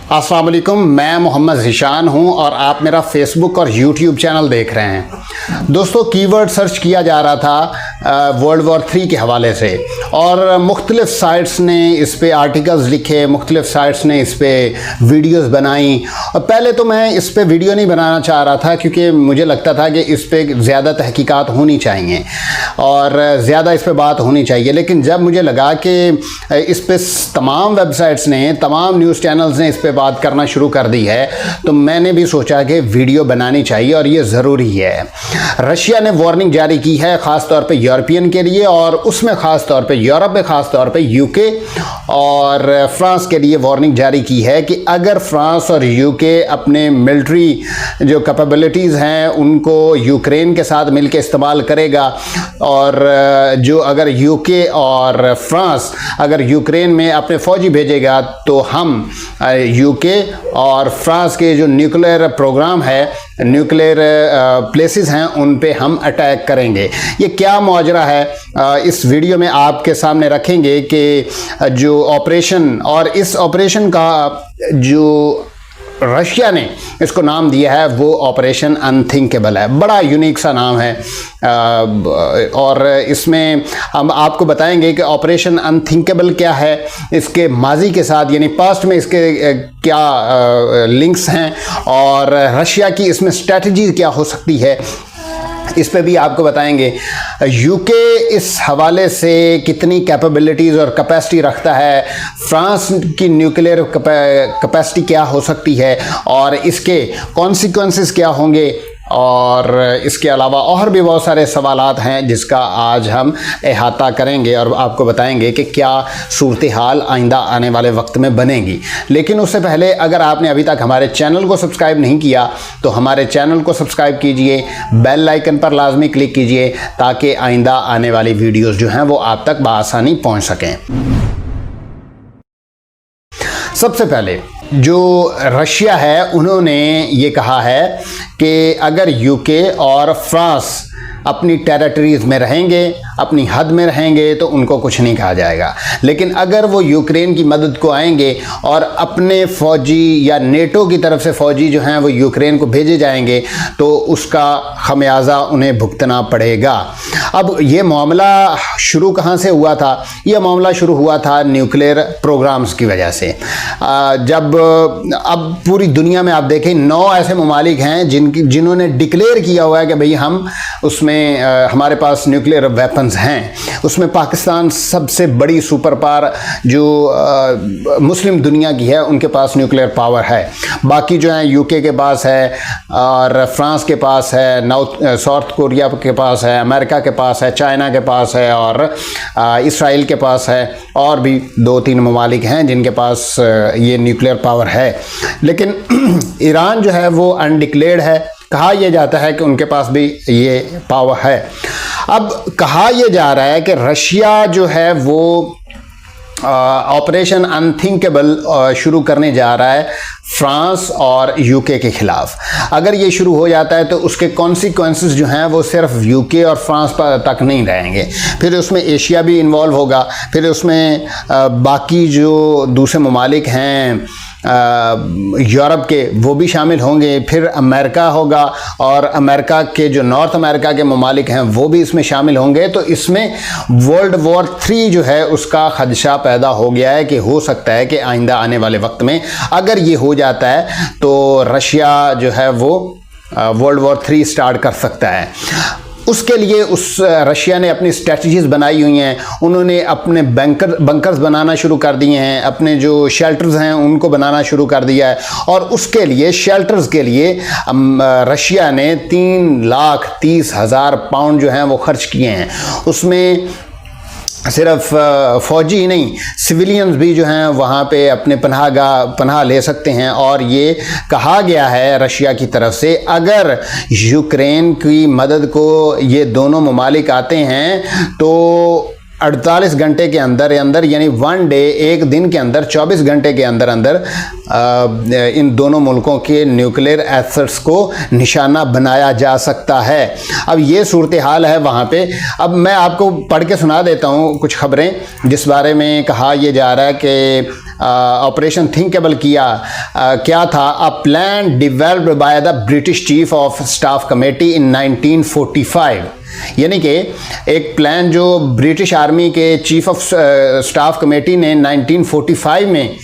अस्सलाम वालेकुम, मैं मोहम्मद ज़ीशान हूं और आप मेरा फेसबुक और यूट्यूब चैनल देख रहे हैं। दोस्तों, कीवर्ड सर्च किया जा रहा था वर्ल्ड वॉर 3 के हवाले से और मुख्तलिफ़ साइट्स ने इस पे आर्टिकल्स लिखे, मुख्तलिफ़ साइट्स ने इस पे वीडियोस बनाई। और पहले तो मैं इस पे वीडियो नहीं बनाना चाह रहा था क्योंकि मुझे लगता था कि इस पे ज़्यादा तहकीकात होनी चाहिए और ज़्यादा इस पे बात होनी चाहिए। लेकिन जब मुझे लगा कि इस पे तमाम वेबसाइट्स ने, तमाम न्यूज़ चैनल्स ने इस पे बात करना शुरू कर दी है, तो मैंने भी सोचा कि वीडियो बनानी चाहिए और ये ज़रूरी है। रशिया ने वार्निंग जारी की है ख़ास तौर पे यूरोपियन के लिए, और उसमें ख़ास तौर पे यूरोप में ख़ास तौर पे यूके और फ्रांस के लिए वार्निंग जारी की है कि अगर फ्रांस और यूके अपने मिलिट्री जो कैपेबिलिटीज़ हैं उनको यूक्रेन के साथ मिलकर इस्तेमाल करेगा, और जो अगर यूके और फ्रांस अगर यूक्रेन में अपने फ़ौजी भेजेगा तो हम यूके और फ्रांस के जो न्यूक्लियर प्रोग्राम है, न्यूक्लियर प्लेसेस हैं, उन पे हम अटैक करेंगे। ये क्या माजरा है, इस वीडियो में आपके सामने रखेंगे कि जो ऑपरेशन, और इस ऑपरेशन का जो रशिया ने इसको नाम दिया है वो ऑपरेशन अनथिंकेबल है। बड़ा यूनिक सा नाम है और इसमें हम आपको बताएंगे कि ऑपरेशन अनथिंकेबल क्या है, इसके माजी के साथ यानी पास्ट में इसके क्या लिंक्स हैं और रशिया की इसमें स्ट्रेटजी क्या हो सकती है, इस पे भी आपको बताएंगे। यूके इस हवाले से कितनी कैपेबिलिटीज़ और कैपेसिटी रखता है, फ्रांस की न्यूक्लियर कैपेसिटी क्या हो सकती है और इसके कॉन्सिक्वेंसेस क्या होंगे, और इसके अलावा और भी बहुत सारे सवालात हैं जिसका आज हम अहाता करेंगे और आपको बताएंगे कि क्या सूरत हाल आइंदा आने वाले वक्त में बनेगी। लेकिन उससे पहले अगर आपने अभी तक हमारे चैनल को सब्सक्राइब नहीं किया तो हमारे चैनल को सब्सक्राइब कीजिए, बेल आइकन पर लाजमी क्लिक कीजिए ताकि आइंदा आने वाली वीडियोज़ जो हैं वो आप तक बआसानी पहुँच सकें। सबसे पहले जो रशिया है उन्होंने ये कहा है कि अगर यूके और फ्रांस अपनी टेरिटरीज़ में रहेंगे, अपनी हद में रहेंगे तो उनको कुछ नहीं कहा जाएगा, लेकिन अगर वो यूक्रेन की मदद को आएंगे और अपने फ़ौजी या नेटो की तरफ से फ़ौजी जो हैं वो यूक्रेन को भेजे जाएंगे तो उसका खमियाजा उन्हें भुगतना पड़ेगा। अब ये मामला शुरू कहाँ से हुआ था? यह मामला शुरू हुआ था न्यूक्लियर प्रोग्राम्स की वजह से। जब अब पूरी दुनिया में आप देखें 9 ऐसे ममालिक हैं जिन्होंने डिक्लेयर किया हुआ है कि भाई हम उसमें हमारे पास न्यूक्लियर वेपन्स हैं। उसमें पाकिस्तान सबसे बड़ी सुपर पावर जो मुस्लिम दुनिया की है, उनके पास न्यूक्लियर पावर है। बाकी जो है यूके के पास है और फ्रांस के पास है, साउथ कोरिया के पास है, अमेरिका के पास है, चाइना के पास है और इसराइल के पास है, और भी 2-3 ममालिक हैं जिनके पास ये न्यूक्लियर पावर है। लेकिन ईरान जो है वो अनडिक्लेयर्ड है। कहा यह जाता है कि उनके पास भी ये पावर है। अब कहा यह जा रहा है कि रशिया जो है वो ऑपरेशन अनथिंकेबल शुरू करने जा रहा है फ्रांस और यूके के ख़िलाफ़। अगर ये शुरू हो जाता है तो उसके कॉन्सिक्वेंसेस जो हैं वो सिर्फ यूके और फ्रांस पर तक नहीं रहेंगे, फिर उसमें एशिया भी इन्वॉल्व होगा, फिर उसमें बाकी जो दूसरे ममालिक हैं यूरोप के वो भी शामिल होंगे, फिर अमेरिका होगा और अमेरिका के जो नॉर्थ अमेरिका के ममालिक हैं वो भी इसमें शामिल होंगे। तो इसमें वर्ल्ड वॉर 3 जो है उसका खदशा पैदा हो गया है कि हो सकता है कि आइंदा आने वाले वक्त में अगर ये हो जाता है तो रशिया जो है वो वर्ल्ड वॉर 3 स्टार्ट कर सकता है। उसके लिए उस रशिया ने अपनी स्ट्रेटजीज़ बनाई हुई हैं, उन्होंने अपने बंकर्स बनाना शुरू कर दिए हैं, अपने जो शेल्टर्स हैं उनको बनाना शुरू कर दिया है, और उसके लिए शेल्टर्स के लिए रशिया ने 3,30,000 पाउंड जो हैं वो खर्च किए हैं। उसमें सिर्फ फ़ौजी ही नहीं, सिविलियंस भी जो हैं वहाँ पे अपने पनाह ले सकते हैं। और ये कहा गया है रशिया की तरफ से अगर यूक्रेन की मदद को ये दोनों ममालिक आते हैं तो 48 घंटे के अंदर यानी 1 डे, एक दिन के अंदर 24 घंटे के अंदर इन दोनों मुल्कों के न्यूक्लियर एसेट्स को निशाना बनाया जा सकता है। अब ये सूरत हाल है वहाँ पे। अब मैं आपको पढ़ के सुना देता हूँ कुछ खबरें जिस बारे में कहा यह जा रहा है कि ऑपरेशन थिंकेबल क्या था, a plan developed by the British chief of staff committee in 1945। यानी कि एक प्लान जो ब्रिटिश आर्मी के चीफ ऑफ स्टाफ कमेटी ने 1945 में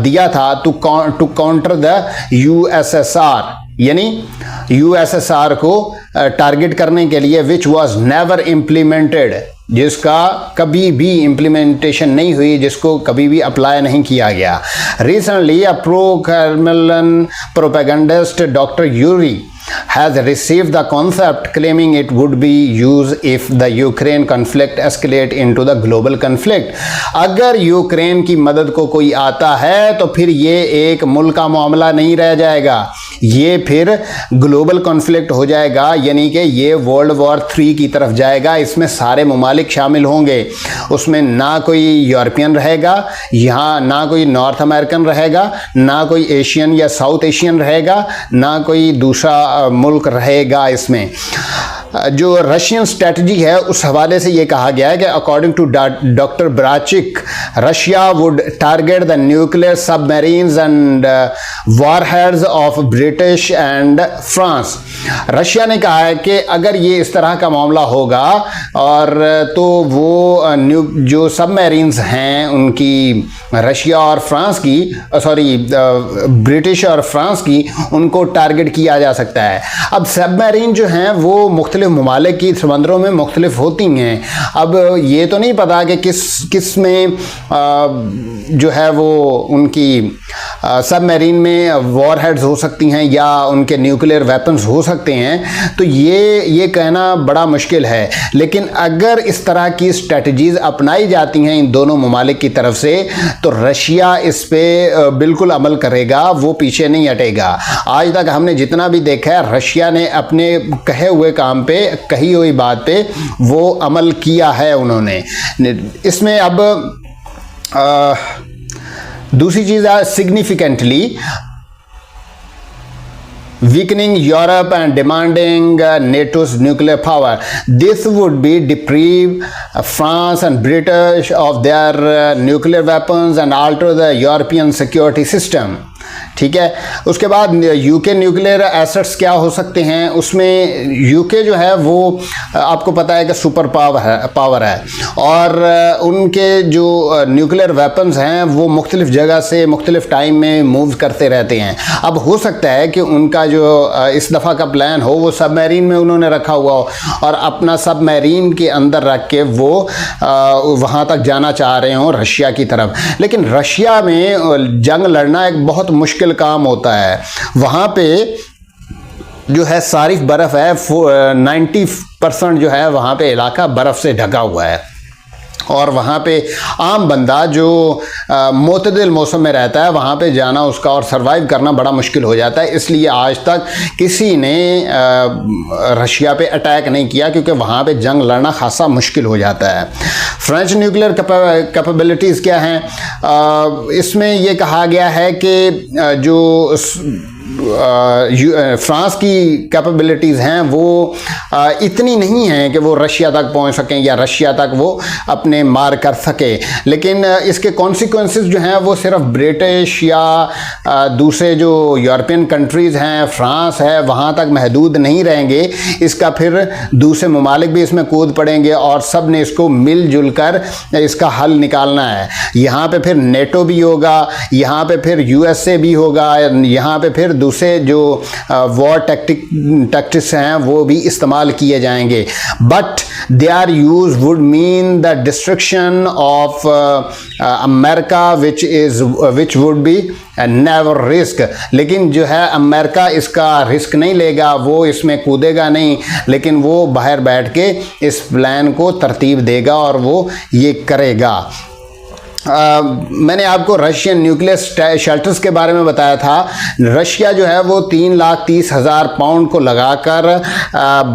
दिया था टू काउंटर द यूएसएसआर, यानी यूएसएसआर को टारगेट करने के लिए, विच वॉज नेवर इम्प्लीमेंटेड, जिसका कभी भी इम्प्लीमेंटेशन नहीं हुई, जिसको कभी भी अप्लाई नहीं किया गया। Recently a pro Kremlin propagandist doctor Yuri has received the concept claiming it would be used if the Ukraine conflict escalate into the global conflict। अगर यूक्रेन की मदद को कोई आता है तो फिर ये एक मुल्क का मामला नहीं रह जाएगा, ये फिर ग्लोबल कॉन्फ्लिक्ट हो जाएगा, यानी कि ये वर्ल्ड वॉर 3 की तरफ जाएगा। इसमें सारे ममालिक शामिल होंगे, उसमें ना कोई यूरोपियन रहेगा, यहाँ ना कोई नॉर्थ अमेरिकन रहेगा, ना कोई एशियन या साउथ एशियन रहेगा, ना कोई दूसरा मुल्क रहेगा। इसमें जो रशियन स्ट्रेटजी है उस हवाले से ये कहा गया है कि according to doctor Brachik, Russia would target the nuclear submarines and warheads of British and France. Russia ने कहा है कि अगर ये इस तरह का मामला होगा और तो वो जो सबमरीन्स हैं उनकी, रशिया और फ्रांस की, ब्रिटिश और फ्रांस की, उनको टारगेट किया जा सकता है। अब सबमरीन जो हैं वो मुख्तलिफ ममालिक की समंदरों में मुख्तलिफ होती हैं। अब ये तो नहीं पता कि किस में जो है वो उनकी सबमरीन में वॉरहेड्स हो सकती हैं या उनके न्यूक्लियर वेपन्स हो सकते हैं, तो ये कहना बड़ा मुश्किल है। लेकिन अगर इस तरह की स्ट्रेटजीज़ अपनाई जाती हैं इन दोनों ममालिक की तरफ से, तो रशिया इस पे बिल्कुल अमल करेगा, वो पीछे नहीं हटेगा। आज तक हमने जितना भी देखा है, रशिया ने अपने कहे हुए काम पे, कही हुई बात पे वो अमल किया है उन्होंने। इसमें अब दूसरी चीज़ है significantly weakening Europe and demanding NATO's nuclear power. This would be deprive France and British of their nuclear weapons and alter the European security system। ठीक है, उसके बाद यूके न्यूक्लियर एसेट्स क्या हो सकते हैं, उसमें यूके जो है वो आपको पता है कि सुपर पावर है और उनके जो न्यूक्लियर वेपन्स हैं वो मुख्तलिफ जगह से मुख्तलिफ टाइम में मूव करते रहते हैं। अब हो सकता है कि उनका जो इस दफ़ा का प्लान हो वो सबमरीन में उन्होंने रखा हुआ हो और अपना सबमरीन के अंदर रख के वो वहाँ तक जाना चाह रहे हों रशिया की तरफ। लेकिन रशिया में जंग लड़ना एक बहुत मुश्किल काम होता है। वहाँ पे जो है सारी बर्फ़ है, 90% जो है वहाँ पे इलाका बर्फ़ से ढका हुआ है और वहाँ पे आम बंदा जो मोतदिल मौसम में रहता है वहाँ पे जाना उसका और सरवाइव करना बड़ा मुश्किल हो जाता है। इसलिए आज तक किसी ने रशिया पे अटैक नहीं किया क्योंकि वहाँ पे जंग लड़ना खासा मुश्किल हो जाता है। फ्रेंच न्यूक्लियर कैपेबिलिटीज़ क्या हैं, इसमें ये कहा गया है कि जो फ्रांस की कैपेबिलिटीज़ हैं वो इतनी नहीं हैं कि वो रशिया तक पहुंच सकें या रशिया तक वो अपने मार कर सके। लेकिन इसके कॉन्सिक्वेंसेस जो हैं वो सिर्फ ब्रिटिश या दूसरे जो यूरोपियन कंट्रीज़ हैं, फ्रांस है, वहाँ तक महदूद नहीं रहेंगे। इसका फिर दूसरे ममालिक भी इसमें कूद पड़ेंगे और सब ने इसको मिलजुल कर इसका हल निकालना है। यहाँ पे फिर नेटो भी होगा, यहाँ पे फिर यूएसए भी होगा, यहाँ पे फिर दूसरे जो वॉर टैक्टिक्स हैं वो भी इस्तेमाल किए जाएंगे। But their use would mean the destruction of America which would be never risk. लेकिन जो है अमेरिका इसका रिस्क नहीं लेगा, वो इसमें कूदेगा नहीं, लेकिन वो बाहर बैठ के इस प्लान को तरतीब देगा और वो ये करेगा। मैंने आपको रशियन न्यूक्लियर शेल्टर्स के बारे में बताया था। रशिया जो है वो 3,30,000 पाउंड को लगाकर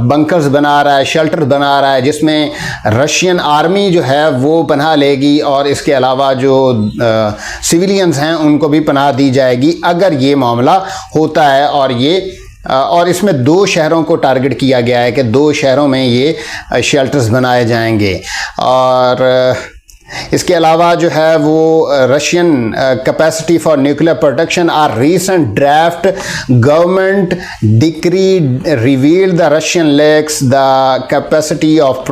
बंकर्स बना रहा है, शेल्टर बना रहा है, जिसमें रशियन आर्मी जो है वो पनाह लेगी और इसके अलावा जो सिविलियंस हैं उनको भी पनाह दी जाएगी अगर ये मामला होता है। और इसमें 2 शहरों को टारगेट किया गया है कि 2 शहरों में ये शेल्टर्स बनाए जाएंगे। और इसके अलावा जो है वो Russian capacity for nuclear protection are recent draft government decree revealed the Russian lacks the capacity of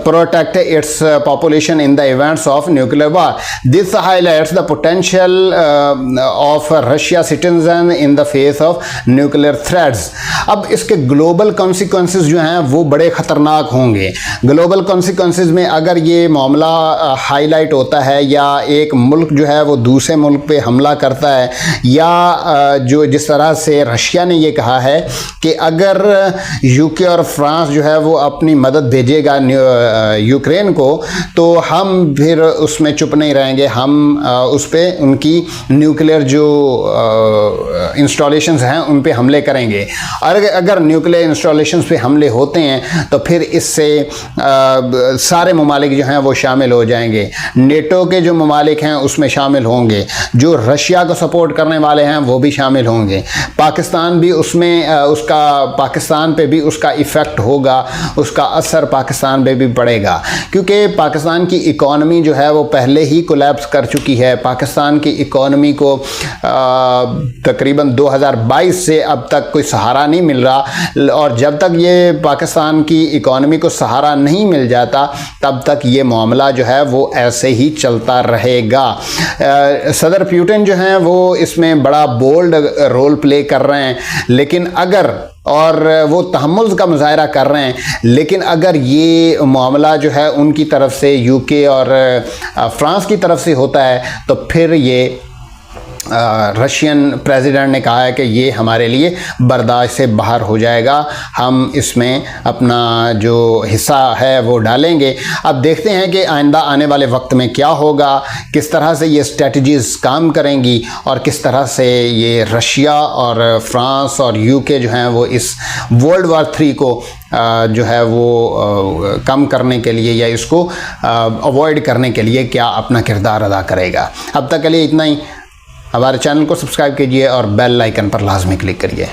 protect its population in the events of nuclear war. This highlights the potential of Russia citizen in the face of nuclear threats. अब इसके global consequences जो हैं वो बड़े ख़तरनाक होंगे। Global consequences में अगर ये मामला हाईलाइट होता है या एक मुल्क जो है वो दूसरे मुल्क पे हमला करता है, या जो जिस तरह से रशिया ने ये कहा है कि अगर यूके और फ्रांस जो है वो अपनी मदद भेजेगा यूक्रेन को, तो हम फिर उसमें चुप नहीं रहेंगे, हम उस पर उनकी न्यूक्लियर जो इंस्टॉलेशंस हैं उन पे हमले करेंगे। और अगर न्यूक्लियर इंस्टॉलेशंस पे हमले होते हैं तो फिर इससे सारे ममालिक जो हैं वो शामिल हो जाएंगे। नेटो के जो ममालिक हैं उसमें शामिल होंगे, जो रशिया को सपोर्ट करने वाले हैं वो भी शामिल होंगे, पाकिस्तान भी उसमें पाकिस्तान पे भी उसका इफ़ेक्ट होगा, उसका असर पाकिस्तान पे भी पड़ेगा, क्योंकि पाकिस्तान की इकॉनमी जो है वो पहले ही कोलैप्स कर चुकी है। पाकिस्तान की इकॉनमी को तकरीबन 2022 से अब तक कोई सहारा नहीं मिल रहा, और जब तक ये पाकिस्तान की इकॉनमी को सहारा नहीं मिल जाता तब तक ये मामला जो है वो ऐसे ही चलता रहेगा। सदर पुतिन जो हैं वो इसमें बड़ा बोल्ड रोल प्ले कर रहे हैं, लेकिन अगर और वो तहम्मुल का मुजाहरा कर रहे हैं, लेकिन अगर ये मामला जो है उनकी तरफ से यूके और फ्रांस की तरफ से होता है तो फिर ये रशियन प्रेसिडेंट ने कहा है कि ये हमारे लिए बर्दाश्त से बाहर हो जाएगा, हम इसमें अपना जो हिस्सा है वो डालेंगे। अब देखते हैं कि आइंदा आने वाले वक्त में क्या होगा, किस तरह से ये स्ट्रेटजीज़ काम करेंगी और किस तरह से ये रशिया और फ्रांस और यूके जो हैं वो इस वर्ल्ड वॉर 3 को जो है वो कम करने के लिए या इसको अवॉइड करने के लिए क्या अपना किरदार अदा करेगा। अब तक के लिए इतना ही। हमारे चैनल को सब्सक्राइब कीजिए और बेल आइकन पर लाजमी क्लिक करिए।